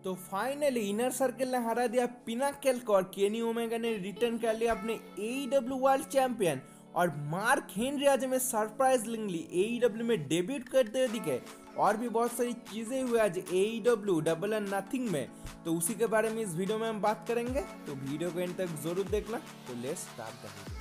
तो finally inner circle ने हरा दिया पिनाकल को और केनी ओमेगा ने रिटर्न कर लिया अपने AEW वर्ल्ड चैंपियन। और मार्क हेनरी आज में सरप्राइजिंगली AEW में डेब्यूट करते हुए दिखे। और भी बहुत सारी चीजें हुई आज AEW डबल और नथिंग में, तो उसी के बारे में इस वीडियो में हम बात करेंगे। तो वीडियो को एंड तक जरूर देखना। तो लेट्स स्टार्ट द वीडियो।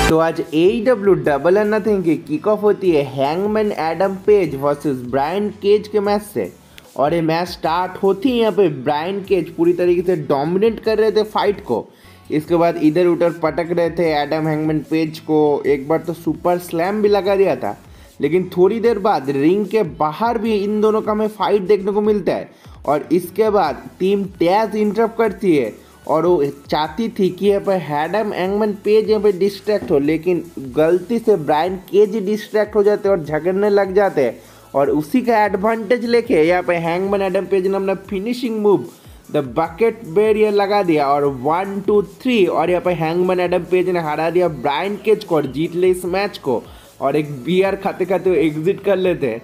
तो आज AEW डबल और नथिंग की किक ऑफ होती है Hangman Adam Page versus Brian Cage के मैच से। और ये मैच स्टार्ट होती है यहाँ पे ब्रायन केज पूरी तरीके से डोमिनेट कर रहे थे फाइट को। इसके बाद इधर उधर पटक रहे थे एडम हैंगमैन पेज को। एक बार तो सुपर स्लैम भी लगा दिया था, लेकिन थोड़ी देर बाद रिंग के बाहर भी इन दोनों का हमें फाइट देखने को मिलता है। और इसके बाद टीम टैज इंटरप्ट करती है और वो चाहती थी कि यहाँ पर एडम हैंगमैन पेज यहाँ पे डिस्ट्रैक्ट हो, लेकिन गलती से ब्रायन केज डिस्ट्रैक्ट हो जाते और झगड़ने लग जाते हैं। और उसी का एडवांटेज लेके यहाँ पे हैंगमैन एडम पेज ने अपना finishing move the bucket barrier लगा दिया और 1 2 3 और यहाँ पे हैंगमैन एडम पेज ने हरा दिया ब्रायन केज को और जीत ले इस मैच को। और एक बियर खाते खाते एग्जिट कर लेते हैं।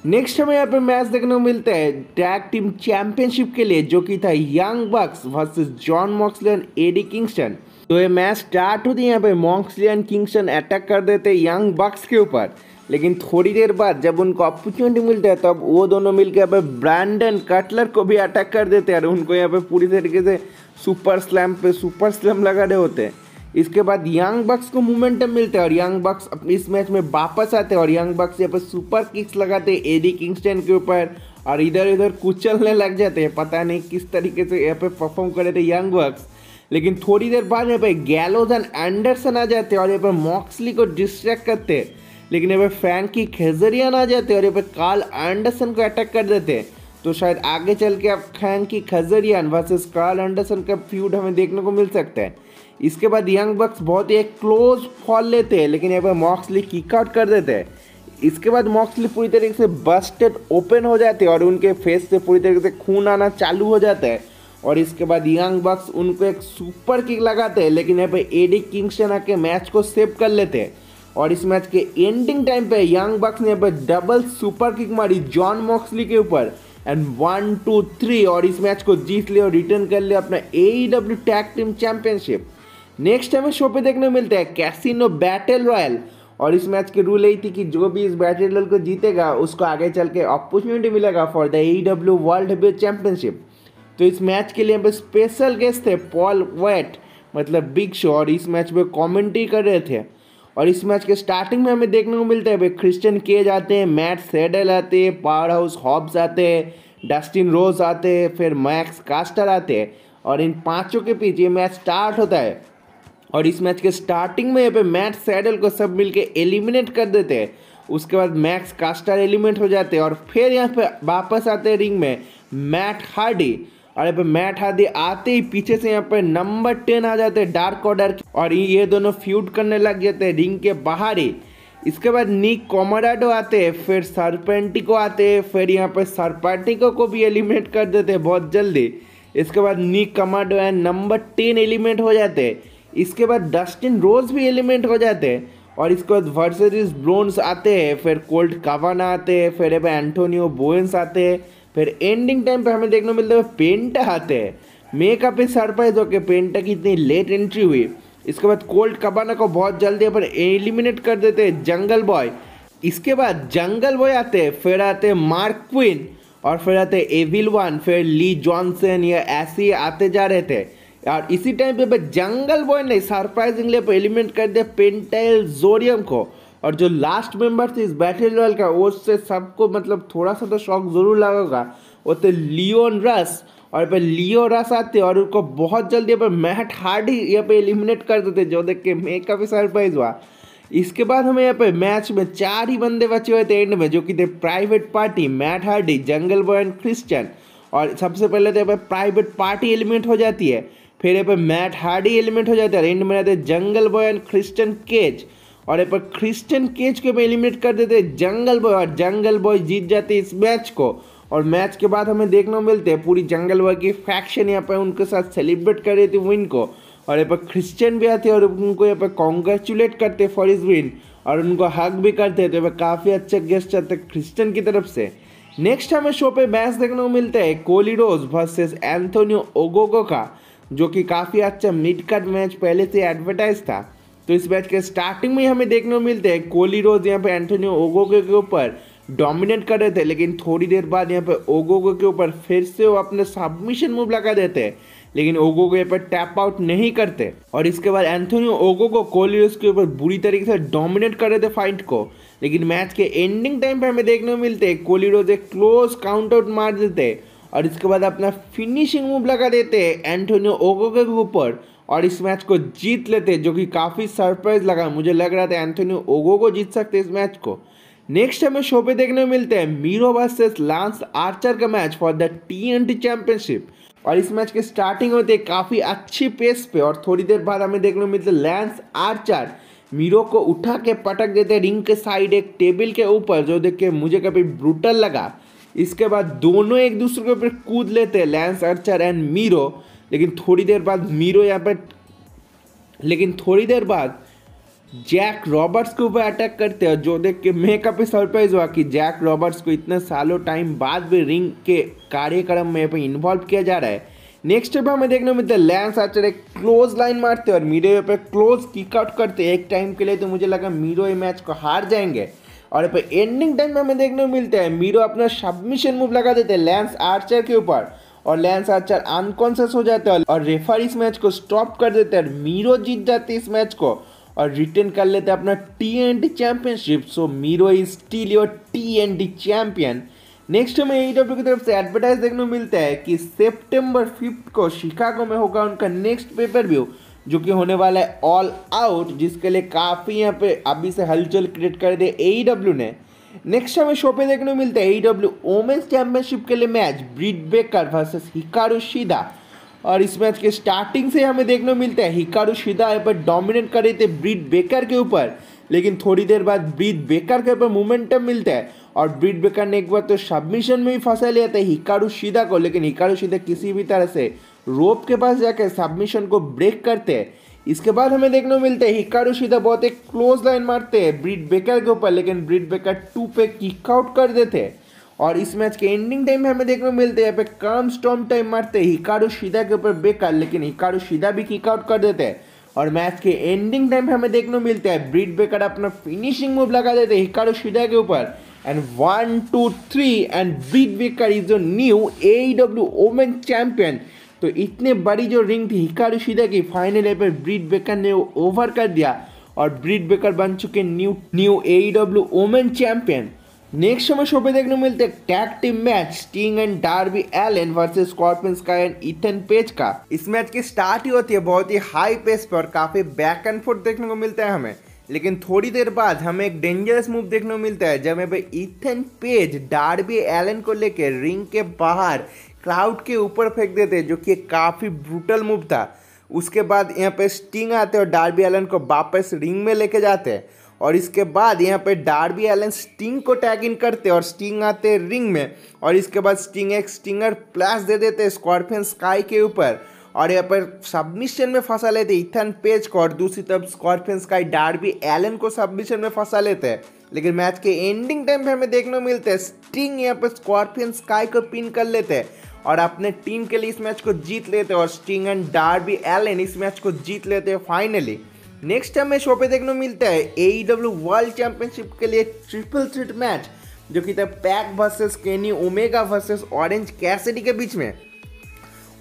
नेक्स्ट हमें यहाँ पे मैच देखने को मिलता है टैग टीम चैंपियनशिप के लिए, जो कि था young box versus John Moxley and Eddie Kingston. तो ये मैच स्टार्ट होती है यहाँ पे मॉक्सली एंड किंगस्टन अटैक कर देते हैं यंग बक्स के ऊपर, लेकिन थोड़ी देर बाद जब उनको अपॉर्चुनिटी मिलता है तब वो दोनों मिलकर यहाँ पे ब्रैंडन कटलर को भी अटैक कर देते हैं और उनको यहाँ पे पूरी तरीके से सुपर स्लैम लगा रहे होते हैं। इसके बाद यंग बक्स को मोमेंटम मिलता है और यंग बक्स इस मैच में वापस आते हैं और यंग बक्स यहाँ पे सुपर किक्स लगाते हैं एडी किंगस्टन के ऊपर और इधर उधर कुचलने लग जाते हैं। पता नहीं किस तरीके से यहाँ पे परफॉर्म कर रहे थे यंग बक्स, लेकिन थोड़ी देर बाद यहाँ पे गैलोज एंड एंडरसन आ जाते हैं और यहाँ पे मॉक्सली को डिस्ट्रैक्ट करते हैं। लेकिन यहाँ पे फ्रैंकी खेजरियन आ जाते हैं और यहाँ पे कार्ल एंडरसन को अटैक कर देते हैं। तो शायद आगे चल के अब फ्रैंकी खेजरियन वर्सेस कार्ल एंडरसन का फ्यूड हमें देखने को मिल सकता है। इसके बाद यंग बक्स बहुत ही क्लोज फॉल लेते हैं, लेकिन यहाँ पे मॉक्सली किक आउट कर देते हैं। इसके बाद मॉक्सली पूरी तरीके से बस्टेड ओपन हो जाते हैं और उनके फेस से पूरी तरीके से खून आना चालू हो जाता है। और इसके बाद यंग बक्स उनको एक सुपर किक लगाते हैं, लेकिन यहाँ पे एडी किंगस्टन आके मैच को सेव कर लेते हैं। और इस मैच के एंडिंग टाइम पे यंग बक्स ने यहाँ पे डबल सुपर किक मारी जॉन मॉक्सली के ऊपर एंड 1 2 3 और इस मैच को जीत लिया और रिटर्न कर लिया अपना AEW tag team championship. Next हमें शो पे देखने मिलता है कैसीनो बैटल रॉयल। और इस मैच की रूल यही थी कि जो भी इस बैटल रॉयल को जीतेगा उसको आगे चल के अपॉर्चुनिटी मिलेगा for the AEW world heavyweight championship. तो इस मैच के लिए यहाँ पे स्पेशल गेस्ट थे पॉल वेट मतलब बिग शो, और इस मैच में कॉमेंट्री कर रहे थे। और इस मैच के स्टार्टिंग में हमें देखने को मिलता है भाई क्रिश्चियन केज आते हैं, मैट सेडल आते हैं, पावर हाउस हॉब्स आते हैं, डस्टिन रोज आते हैं, फिर मैक्स कास्टर आते हैं और इन पांचों के पीछे ये मैच स्टार्ट होता है। और इस मैच के स्टार्टिंग में यहाँ पे मैट सैडल को सब मिलके एलिमिनेट कर देते हैं। उसके बाद मैक्स कास्टर एलिमिनेट हो जाते हैं और फिर यहाँ पे वापस आते हैं रिंग में मैट हार्डी। और यहाँ पे मैट हार्डी आते ही पीछे से यहाँ पे नंबर 10 आ जाते हैं डार्क ऑर्डर और ये दोनों फ्यूड करने लग जाते हैं रिंग के बाहर ही। इसके बाद निक कॉमोडाडो आते हैं, फिर सरपेंटिको आते हैं, फिर यहाँ पे सरपेंटिको को भी एलिमिनेट कर देते हैं बहुत जल्दी। इसके बाद निक कॉमोडाडो एंड नंबर 10 एलिमिनेट हो जाते हैं। इसके बाद डस्टिन रोज भी एलिमेंट हो जाते हैं और इसके बाद वर्सेस ब्रोन्स आते हैं, फिर कोल्ट कावाना आते हैं, फिर एंटोनियो बोएंस आते हैं, फिर एंडिंग टाइम पे हमें देखने को मिलता है पेंटा आते हैं। मेकअप पे सरप्राइज होकर पेंटा की इतनी लेट एंट्री हुई। इसके बाद कोल्ट कावाना को बहुत जल्दी पर एलिमिनेट कर देते हैं जंगल बॉय। इसके बाद जंगल बॉय आते हैं, फिर आते हैं मार्क क्विन और फिर आते हैं एविल वन, फिर ली जॉनसन, या ऐसे आते जा रहे थे। और इसी टाइम पे जंगल बॉय ने सरप्राइजिंगली एलिमिनेट कर दिया पेंटाइल जोरियम को। और जो लास्ट मेंबर थे इस बैटल रॉयल का उससे सबको मतलब थोड़ा सा तो शॉक जरूर लगेगा, वो थे लियोन रस। और पे लियो रस आते और उनको बहुत जल्दी यहाँ पे मैट हार्डी यहाँ पे एलिमिनेट कर देते, जो देख के मैं काफ़ी सरप्राइज हुआ। इसके बाद हमें यहाँ पे मैच में 4 ही बंदे बचे हुए थे एंड में, जो कि थे private party, Matt Hardy, jungle Boy and Christian. और सबसे पहले तो यहाँ पे प्राइवेट पार्टी एलिमिनेट हो जाती है, फिर यहाँ पे मैट हार्डी एलिमिनेट हो जाता है, एंड में रहते हैं Jungle Boy and Christian Cage. और यहाँ पर क्रिश्चियन केज को एलिमिनेट कर देते हैं जंगल बॉय और जंगल बॉय जीत जाते हैं इस मैच को। और मैच के बाद हमें देखने को मिलते हैं पूरी जंगल बॉय की फैक्शन यहाँ पर उनके साथ सेलिब्रेट कर रही थी विन को। और यहाँ पर क्रिश्चियन भी आते हैं और उनको यहाँ पर कॉन्ग्रेचुलेट करते फॉर इज विन। और उनको हक भी करते, तो काफ़ी अच्छे गेस्ट आते क्रिस्टियन की तरफ से। नेक्स्ट हमें शो पे मैच देखने को मिलता है कोली रोज वर्सेस एंथोनियो ओगोगो का, जो कि काफ़ी अच्छा मिड कार्ड मैच पहले से एडवर्टाइज था। तो इस मैच के स्टार्टिंग में ही हमें देखने को मिलते हैं कोली रोज यहाँ पे एंथोनियो ओगोगो के ऊपर डोमिनेट कर रहे थे, लेकिन थोड़ी देर बाद यहाँ पे ओगोगो के ऊपर फिर से वो अपने सबमिशन मूव लगा देते हैं, लेकिन ओगोगो यहाँ पर टैप आउट नहीं करते। और इसके बाद एंथोनियो ओगोगो कोली रोज के ऊपर बुरी तरीके से डोमिनेट कर रहे थे फाइट को, लेकिन मैच के एंडिंग टाइम पे हमें देखने को मिलते हैं कोली रोज एक क्लोज काउंट आउट मार देते हैं और इसके बाद अपना फिनिशिंग मूव लगा देते हैं एंथोनियो ओगोगो के ऊपर और इस मैच को जीत लेते, जो कि काफ़ी सरप्राइज लगा। मुझे लग रहा था एंथोनियो ओगोगो जीत सकते इस मैच को। नेक्स्ट हमें शो पे देखने को मिलते हैं मीरो वर्सेस लांस आर्चर का match for the TNT championship. और इस मैच की स्टार्टिंग होती है काफ़ी अच्छी पेस पे और थोड़ी देर बाद हमें देखने को मिलते हैं लांस आर्चर मीरो को उठा के पटक देते रिंग के साइड एक टेबल के ऊपर, जो देख के मुझे काफ़ी ब्रूटल लगा। इसके बाद दोनों एक दूसरे के ऊपर कूद लेते हैं लांस आर्चर एंड मीरो, लेकिन थोड़ी देर बाद जैक रॉबर्ट्स के ऊपर अटैक करते हैं, जो देख के मैं काफ़ी सरप्राइज हुआ कि जैक रॉबर्ट्स को इतने सालों टाइम बाद भी रिंग के कार्यक्रम में इन्वॉल्व किया जा रहा है। नेक्स्ट पे हमें देखने को मिलता है लांस आर्चर एक क्लोज लाइन मारते हैं और मीरो पे क्लोज किक आउट करते हैं एक टाइम के लिए, तो मुझे लगा मीरो ये मैच को हार जाएंगे। और पे एंडिंग टाइम में हमें देखने को मिलता है मीरो अपना सबमिशन मूव लगा देते हैं लांस आर्चर के ऊपर और लांस आर्चर अनकॉन्शियस हो जाते हैं और रेफर इस मैच को स्टॉप कर देते हैं। मीरो जीत जाते हैं इस मैच को और रिटेन कर लेते हैं अपना TNT championship. So Miro is still your TNT champion. Next हमें AEW की तरफ से एडवर्टाइज देखने को मिलता है कि सितंबर 5 को शिकागो में होगा उनका नेक्स्ट पेपर व्यू, जो कि होने वाला है ऑल आउट, जिसके लिए काफ़ी यहाँ पे अभी से हलचल क्रिएट कर दे AEW ने। नेक्स्ट हमें शो पे देखने को मिलता है AEW वोमेन्स चैंपियनशिप के लिए मैच ब्रिट बेकर वर्सेस हिकारू शिदा। और इस मैच के स्टार्टिंग से हमें देखने को मिलता है हिकारू शिदा यहाँ पर डोमिनेट कर रहे थे ब्रिट बेकर के ऊपर, लेकिन थोड़ी देर बाद ब्रिट बेकर के ऊपर मोमेंटम मिलता है और ब्रिट बेकर ने एक बार तो सबमिशन में भी फंसा लिया था हिकारू शिदा को, लेकिन हिकारू शिदा किसी भी तरह से रोप के पास जाकर सबमिशन को ब्रेक करते हैं। इसके बाद हमें देखने को मिलता है हिकारू शिदा बहुत एक क्लोज लाइन मारते हैं ब्रिट बेकर के ऊपर, लेकिन ब्रिट बेकर 2 पे किक आउट कर देते हैं। और इस मैच के एंडिंग टाइम में हमें देखने को मिलते हैं यहाँ पे काम स्टॉर्म टाइम मारते हैं हिकारू शिदा के ऊपर बेकर, लेकिन हिकारू शिदा भी किक आउट कर देते हैं। और मैच के एंडिंग टाइम पे हमें देखने को मिलता है ब्रिट बेकर अपना फिनिशिंग मूव लगा देते हैं हिकारू शिदा के ऊपर and 1 2 3 and Britt Baker is the new AEW women champion. तो इतने बड़ी जो रिंग थी हिकारू शिदा की, फाइनल पर ब्रिट बेकर ने ओवर कर दिया और ब्रिट बेकर बन चुके new AEW women champion. Next हमें शो पे देखने को मिलते हैं tag team match Sting and Darby Allin versus Scorpio Sky and Ethan Page का। इस मैच की स्टार्ट ही होती है बहुत ही हाई पेस पर और काफी बैक एंड फोर्थ देखने को मिलता है हमें, लेकिन थोड़ी देर बाद हमें एक डेंजरस मूव देखने को मिलता है जब पे इथन पेज डार्बी एलन को लेकर रिंग के बाहर क्राउड के ऊपर फेंक देते हैं, जो कि काफी ब्रूटल मूव था। उसके बाद यहाँ पे स्टिंग आते हैं और डार्बी एलन को वापस रिंग में लेके जाते हैं और इसके बाद यहाँ पे डार्बी एलन स्टिंग को टैग इन करते और स्टिंग आते हैं रिंग में और इसके बाद स्टिंग एक स्टिंगर प्लस दे देते स्कॉर्पियन स्काई के ऊपर और यहाँ पर सबमिशन में फंसा लेते इथन पेज को और दूसरी तरफ स्कॉर्पियन स्काई डार्बी एलन को सबमिशन में फंसा लेते हैं। लेकिन मैच के एंडिंग टाइम पे हमें देखने को मिलते हैं स्टिंग यहाँ पर स्कॉर्पियन स्काई को पिन कर लेते हैं और अपने टीम के लिए इस मैच को जीत लेते हैं और स्टिंग एंड डार्बी एलन इस मैच को जीत लेते हैं फाइनली। नेक्स्ट हमें शो पे देखने को मिलता है AEW वर्ल्ड चैंपियनशिप के लिए ट्रिपल थ्रेट मैच, जो कि था pack versus Kenny Omega versus orange Cassidy के बीच में।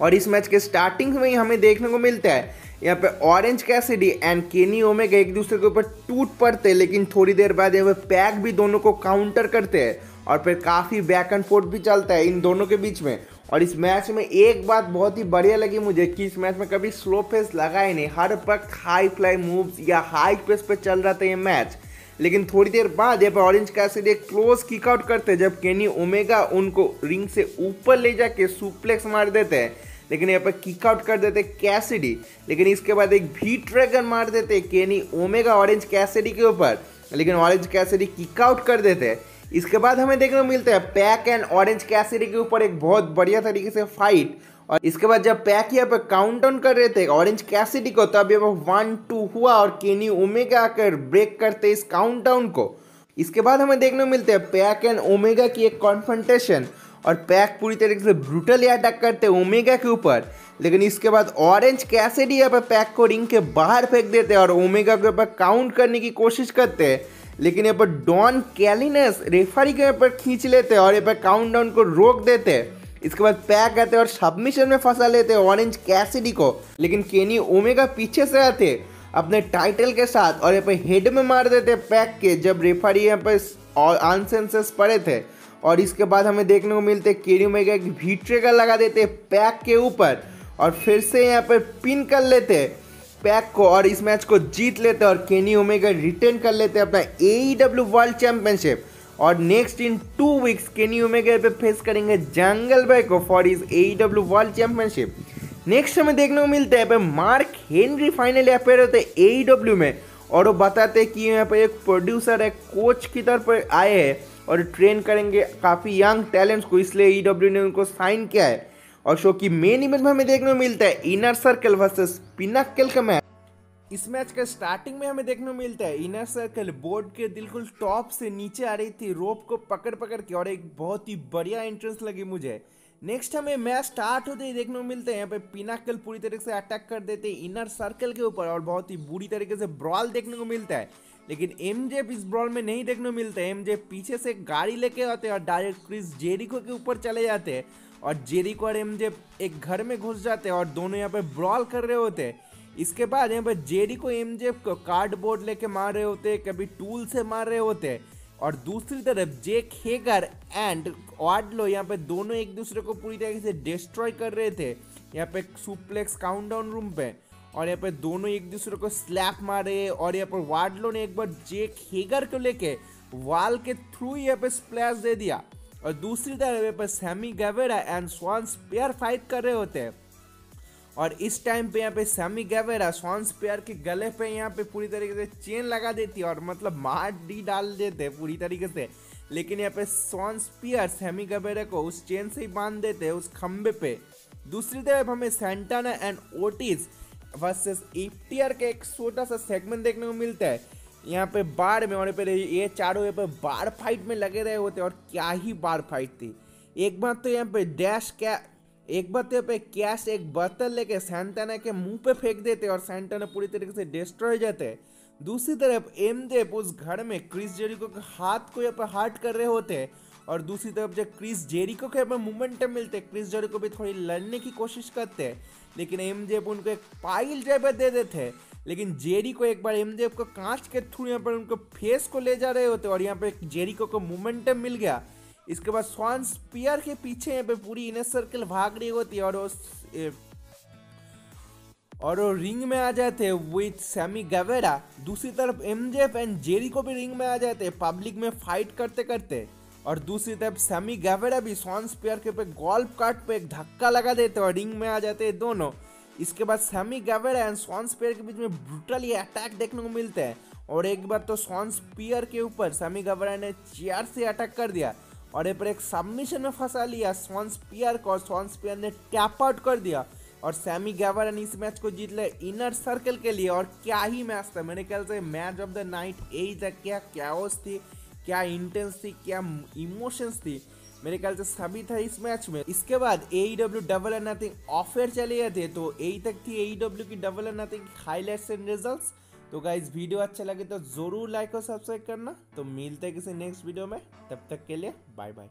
और इस मैच के स्टार्टिंग में ही हमें देखने को मिलता है यहाँ पे orange Cassidy and Kenny Omega एक दूसरे के ऊपर टूट पड़ते हैं, लेकिन थोड़ी देर बाद यहाँ पे पैक भी दोनों को काउंटर करते हैं और फिर काफ़ी बैक एंड फोर्थ भी चलता है इन दोनों के बीच में। और इस मैच में एक बात बहुत ही बढ़िया लगी मुझे कि इस मैच में कभी स्लो पेस लगा ही नहीं, हर वक्त हाई फ्लाई मूव्स या हाई पेस पे चल रहा था ये मैच। लेकिन थोड़ी देर बाद यहाँ पर ऑरेंज कैसिडी एक क्लोज किक आउट करते जब केनी ओमेगा उनको रिंग से ऊपर ले जाके सुप्लेक्स मार देते हैं, लेकिन यहाँ पर किक आउट कर देते कैसिडी। लेकिन इसके बाद एक भी ड्रैगन मार देते केनी ओमेगा ऑरेंज कैसिडी के ऊपर, लेकिन ऑरेंज कैसिडी किक आउट कर देते। इसके बाद हमें देखने को मिलता है पैक एंड ऑरेंज कैसिडी के ऊपर एक बहुत बढ़िया तरीके से फाइट और इसके बाद जब पैक यहाँ पे काउंट डाउन कर रहे थे ऑरेंज कैसिडी को, तब ये 1-2 हुआ और केनी ओमेगा आकर ब्रेक करते इस काउंट डाउन को। इसके बाद हमें देखने को मिलते हैं पैक एंड ओमेगा की एक कॉन्फ्रंटेशन, और पैक पूरी तरीके से ब्रूटली अटैक करते ओमेगा के ऊपर। लेकिन इसके बाद ऑरेंज कैसिडी यहाँ पे पैक को रिंग के बाहर फेंक देते हैं और ओमेगा के ऊपर काउंट करने की कोशिश करते हैं। लेकिन यहाँ पर डॉन कैलिनस रेफरी के ऊपर खींच लेते हैं और यहाँ पर काउंट डाउन को रोक देते हैं। इसके बाद पैक आते और सबमिशन में फंसा लेते हैं ऑरेंज कैसिडी को। लेकिन केनी ओमेगा पीछे से आते अपने टाइटल के साथ और यहाँ पे हेड में मार देते पैक के, जब रेफरी यहाँ पे अनसेंसस पड़े थे। और इसके बाद हमें देखने को मिलते केनी ओमेगा एक वी ट्रिगर लगा देते पैक के ऊपर और फिर से यहाँ पे पिन कर लेते पैक को और इस मैच को जीत लेते और केनी ओमेगा रिटेन कर लेते अपना AEW वर्ल्ड चैंपियनशिप। और next in 2 weeks Kenny Omega पे फेस करेंगे जंगल बॉय को for is AEW world championship. Next हमें देखने को मिलता है मार्क हेनरी फाइनली अपेयर होते AEW में और वो बताते हैं कि यहाँ पे एक प्रोड्यूसर एक कोच की तरफ आए हैं और ट्रेन करेंगे काफ़ी यंग टैलेंट्स को, इसलिए AEW ने उनको साइन किया है। और शो की मेन इवेंट में हमें देखने को मिलता है इनर सर्कल वर्सेस पिनाकल का मैच। इस मैच का स्टार्टिंग में हमें देखने को मिलता है इनर सर्कल बोर्ड के बिल्कुल टॉप से नीचे आ रही थी रोप को पकड़ पकड़ के, और एक बहुत ही बढ़िया एंट्रेंस लगी मुझे। नेक्स्ट हमें मैच स्टार्ट होते ही देखने को मिलता है यहाँ पे पिनाकल पूरी तरीके से अटैक कर देते हैं इनर सर्कल के ऊपर और बहुत ही बुरी तरीके से ब्रॉल देखने को मिलता है। लेकिन MJF इस ब्रॉल में नहीं देखने को मिलता है। MJF पीछे से गाड़ी लेके आते हैं और डायरेक्ट क्रिस जेरिको के ऊपर चले जाते हैं और जेरिको और MJF एक घर में घुस जाते हैं और दोनों यहाँ पे ब्रॉल कर रहे होते हैं। इसके बाद यहाँ पे जेरिको MJF को कार्डबोर्ड लेके मार रहे होते हैं, कभी टूल से मार रहे होते हैं। और दूसरी तरफ जेक हेगर एंड वार्डलो यहाँ पे दोनों एक दूसरे को पूरी तरीके से डिस्ट्रॉय कर रहे थे यहाँ पे सुप्लेक्स काउंटडाउन रूम पे, और यहाँ पे दोनों एक दूसरे को स्लैप मारे। और यहाँ पर वार्डलो ने एक बार जेक हेगर को लेके वॉल के थ्रू यहाँ पे स्प्लैश दे दिया। और दूसरी तरफ यहाँ पे Sammy Guevara and Shawn Spear fight कर रहे होते हैं और इस टाइम पे यहाँ पे सैमी गेवेरा स्वॉन स्पेयर के गले पे यहाँ पे पूरी तरीके से चेन लगा देती है और मतलब मार डी डाल देते पूरी तरीके से। लेकिन यहाँ पे स्वॉन स्पेयर सैमी गेवेरा को उस चेन से ही बांध देते हैं उस खंबे पे। दूसरी तरफ हमें Santana and Otis versus FTR का एक छोटा सा सेगमेंट देखने को मिलता है यहाँ पे बार में, और ये चारों यहाँ पे बार फाइट में लगे रहे होते और क्या ही बार फाइट थी। एक बार तो यहाँ पे कैश एक बोतल लेके सैंटाना के मुंह पे फेंक देते और सैंटाना पूरी तरीके से डिस्ट्रॉय जाते हैं। दूसरी तरफ MJF उस घर में क्रिस जेरिको के हाथ को यहाँ पे हार्ट कर रहे होते हैं और दूसरी तरफ जब क्रिस जेरिको के यहाँ पे मोमेंटम मिलते हैं क्रिस जेरिको भी थोड़ी लड़ने की कोशिश करते हैं, लेकिन MJF उनको एक पाइल ड्राइवर दे देते हैं। लेकिन जेरिको एक बार MJF को कांच के थ्रू यहाँ पर उनको फेस को ले जा रहे होते और यहाँ पे जेरिको को मोमेंटम मिल गया। इसके बाद स्वॉन स्पीयर के पीछे यहाँ पे पूरी इनर सर्कल भाग रही होती है और वो रिंग में आ जाते हैं विथ सैमी गेवेरा। दूसरी तरफ MJF एंड जेरिको भी रिंग में आ जाते हैं पब्लिक में फाइट करते करते, और दूसरी तरफ सैमी गेवेरा भी स्वॉन स्पीयर के पे गोल्फ कार्ट पे एक धक्का लगा देते और रिंग में आ जाते हैं दोनों। इसके बाद Sammy Guevara and Shawn Spear के बीच में ब्रूटली अटैक देखने को मिलते हैं और एक बार तो स्वॉन स्पीयर के ऊपर सैमी गेवेरा ने चेयर से अटैक कर दिया और एक सबमिशन में फंसा लिया स्वॉन स्पीयर को, और स्वॉन स्पीयर ने टैप आउट कर दिया और सैमी गेवेरा ने इस मैच को जीत लिया इनर सर्कल के लिए। और क्या ही मैच था, मेरे ख्याल से मैच ऑफ द नाइट यही था। क्या कैओस थी, क्या इंटेंस थी, क्या इमोशंस थी, मेरे ख्याल से सभी था इस मैच में। इसके बाद AEW Double or nothing offer चले गए थे, तो यही तक थी AEW की double or nothing highlights and results. तो गाइस वीडियो अच्छा लगे तो जरूर लाइक और सब्सक्राइब करना। तो मिलते हैं किसी नेक्स्ट वीडियो में, तब तक के लिए बाय बाय।